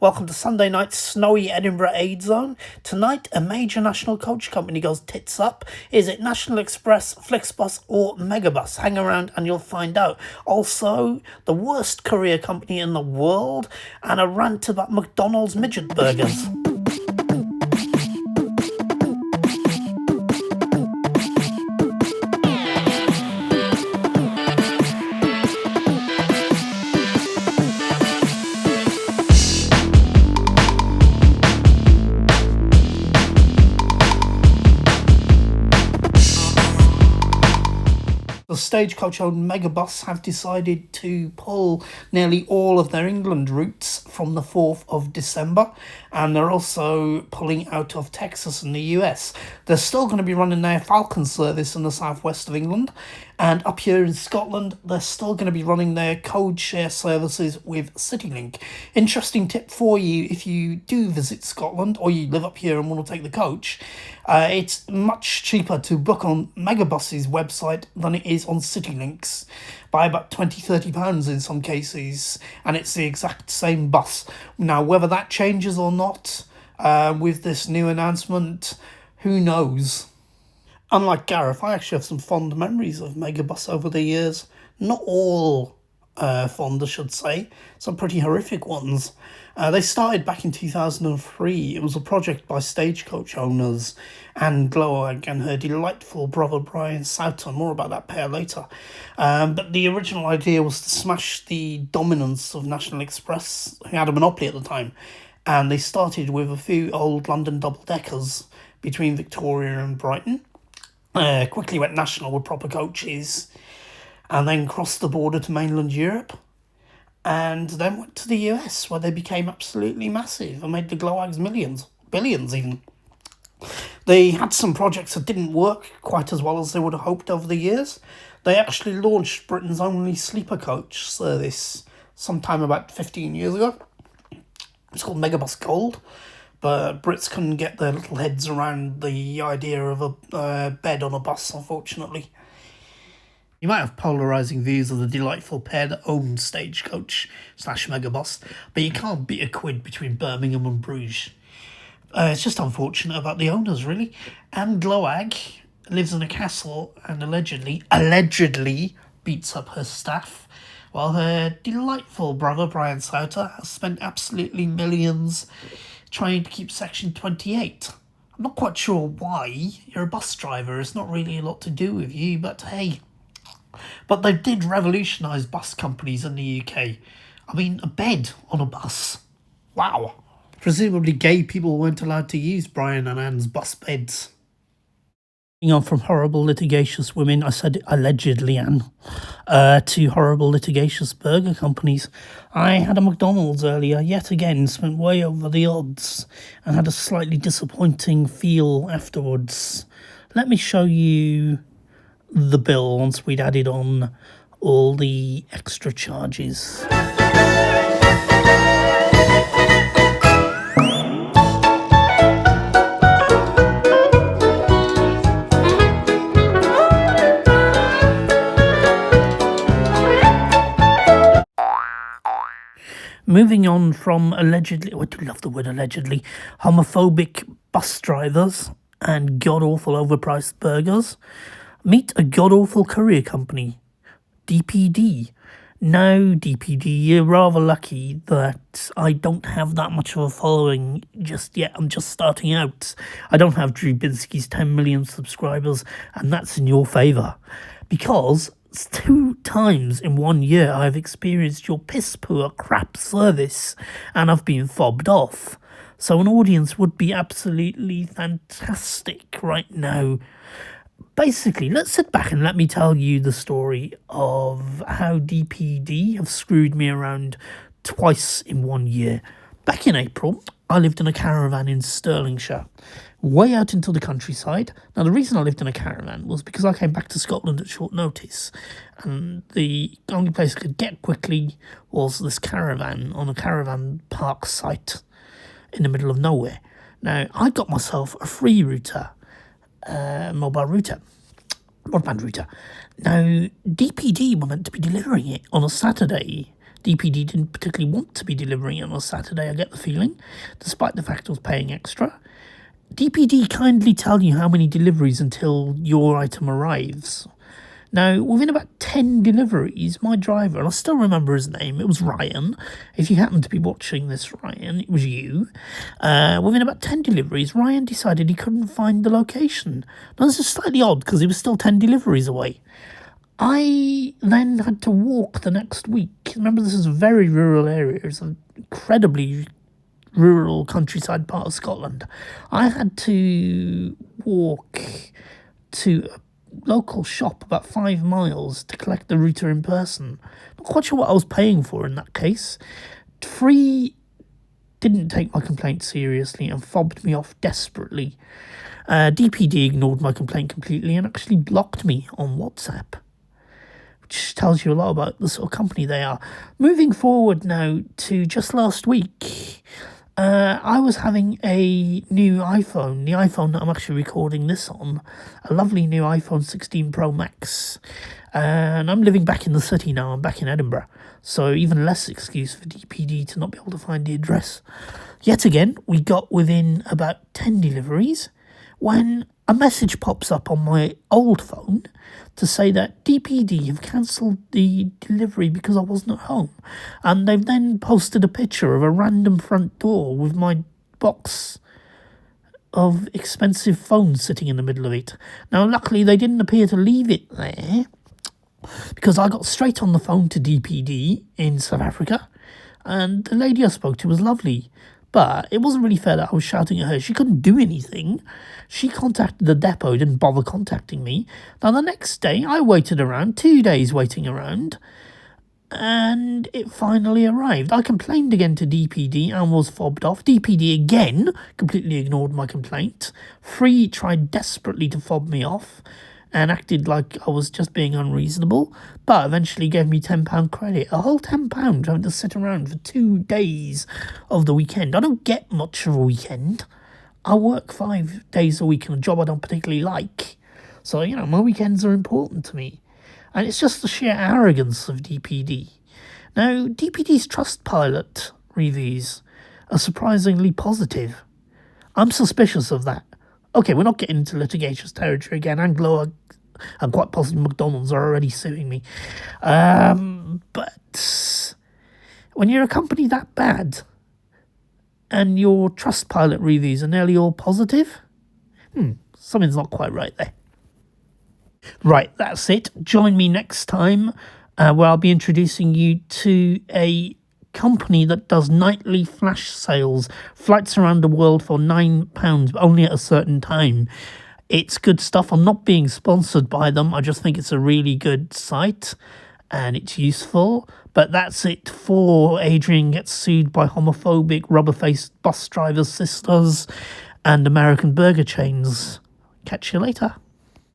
Welcome to Sunday night's snowy Edinburgh Aid Zone. Tonight, a major national coach company goes tits up. Is it National Express, Flixbus or Megabus? Hang around and you'll find out. Also, the worst courier company in the world and a rant about McDonald's midget burgers. The stagecoach-owned Megabus have decided to pull nearly all of their England routes from the 4th of December, and they're also pulling out of Texas and the US. They're still going to be running their Falcon service in the southwest of England, and up here in Scotland, they're still going to be running their code share services with CityLink. Interesting tip for you if you do visit Scotland or you live up here and want to take the coach. It's much cheaper to book on Megabus's website than it is on CityLink's, by about £20-30 in some cases, and it's the exact same bus. Now, whether that changes or not with this new announcement, who knows? Unlike Gareth, I actually have some fond memories of Megabus over the years. Not all fond, I should say. Some pretty horrific ones. They started back in 2003. It was a project by stagecoach owners Ann Gloag and her delightful brother Brian Souter. More about that pair later. But the original idea was to smash the dominance of National Express, who had a monopoly at the time. And they started with a few old London double-deckers between Victoria and Brighton. Quickly went national with proper coaches, and then crossed the border to mainland Europe, and then went to the US, where they became absolutely massive and made the Gloags millions, billions even. They had some projects that didn't work quite as well as they would have hoped over the years. They actually launched Britain's only sleeper coach service sometime about 15 years ago. It's called Megabus Gold. But Brits couldn't get their little heads around the idea of a bed on a bus, unfortunately. You might have polarising views of the delightful pair that own Stagecoach/Megabus, but you can't beat a quid between Birmingham and Bruges. It's just unfortunate about the owners, really. Ann Gloag lives in a castle and allegedly beats up her staff, while her delightful brother Brian Souter has spent absolutely millions trying to keep Section 28. I'm not quite sure why. You're a bus driver. It's not really a lot to do with you, but hey. But they did revolutionise bus companies in the UK. I mean, a bed on a bus. Wow. Presumably gay people weren't allowed to use Brian and Ann's bus beds. On from horrible litigious women, I said allegedly, Anne, to horrible litigious burger companies. I had a McDonald's earlier, yet again, spent way over the odds, and had a slightly disappointing feel afterwards. Let me show you the bill once we'd added on all the extra charges. Moving on from allegedly, I do love the word allegedly, homophobic bus drivers and god-awful overpriced burgers, meet a god-awful courier company, DPD. Now, DPD, you're rather lucky that I don't have that much of a following just yet. I'm just starting out. I don't have Drew Binsky's 10 million subscribers, and that's in your favour. Because 2 times in 1 year I've experienced your piss-poor crap service, and I've been fobbed off. So an audience would be absolutely fantastic right now. Basically, let's sit back and let me tell you the story of how DPD have screwed me around twice in 1 year. Back in April, I lived in a caravan in Stirlingshire, way out into the countryside. Now, the reason I lived in a caravan was because I came back to Scotland at short notice, and the only place I could get quickly was this caravan on a caravan park site in the middle of nowhere. Now, I got myself a free router, mobile router, broadband router. Now, DPD were meant to be delivering it on a Saturday DPD didn't particularly want to be delivering it on a Saturday, I get the feeling, despite the fact I was paying extra. DPD kindly tell you how many deliveries until your item arrives. Now, within about 10 deliveries, my driver, and I still remember his name, it was Ryan. If you happen to be watching this, Ryan, it was you. Within about 10 deliveries, Ryan decided he couldn't find the location. Now, this is slightly odd because he was still 10 deliveries away. I then had to walk the next week. Remember, this is a very rural area. It's an incredibly rural countryside part of Scotland. I had to walk to a local shop about 5 miles to collect the router in person. Not quite sure what I was paying for in that case. Free didn't take my complaint seriously and fobbed me off desperately. DPD ignored my complaint completely and actually blocked me on WhatsApp, which tells you a lot about the sort of company they are. Moving forward now to just last week, I was having a new iPhone, the iPhone that I'm actually recording this on, a lovely new iPhone 16 Pro Max. And I'm living back in the city now, I'm back in Edinburgh, so even less excuse for DPD to not be able to find the address. Yet again, we got within about 10 deliveries when a message pops up on my old phone to say that DPD have cancelled the delivery because I wasn't at home. And they've then posted a picture of a random front door with my box of expensive phones sitting in the middle of it. Now, luckily, they didn't appear to leave it there because I got straight on the phone to DPD in South Africa and the lady I spoke to was lovely. But it wasn't really fair that I was shouting at her. She couldn't do anything. She contacted the depot, didn't bother contacting me. Now, the next day, I waited around, 2 days waiting around, and it finally arrived. I complained again to DPD and was fobbed off. DPD again completely ignored my complaint. Free tried desperately to fob me off and acted like I was just being unreasonable, but eventually gave me £10 credit. A whole £10 having to sit around for 2 days of the weekend. I don't get much of a weekend. I work 5 days a week in a job I don't particularly like. So, my weekends are important to me. And it's just the sheer arrogance of DPD. Now, DPD's Trustpilot reviews are surprisingly positive. I'm suspicious of that. Okay, we're not getting into litigious territory again. Ann Gloag and quite possibly McDonalds are already suing me. But when you're a company that bad and your Trustpilot reviews are nearly all positive, something's not quite right there. Right, that's it. Join me next time where I'll be introducing you to a company that does nightly flash sales, flights around the world for £9, but only at a certain time. It's good stuff. I'm not being sponsored by them. I just think it's a really good site and it's useful. But that's it for Adrian Gets Sued by Homophobic Rubber-Faced Bus Drivers Sisters and American Burger Chains. Catch you later.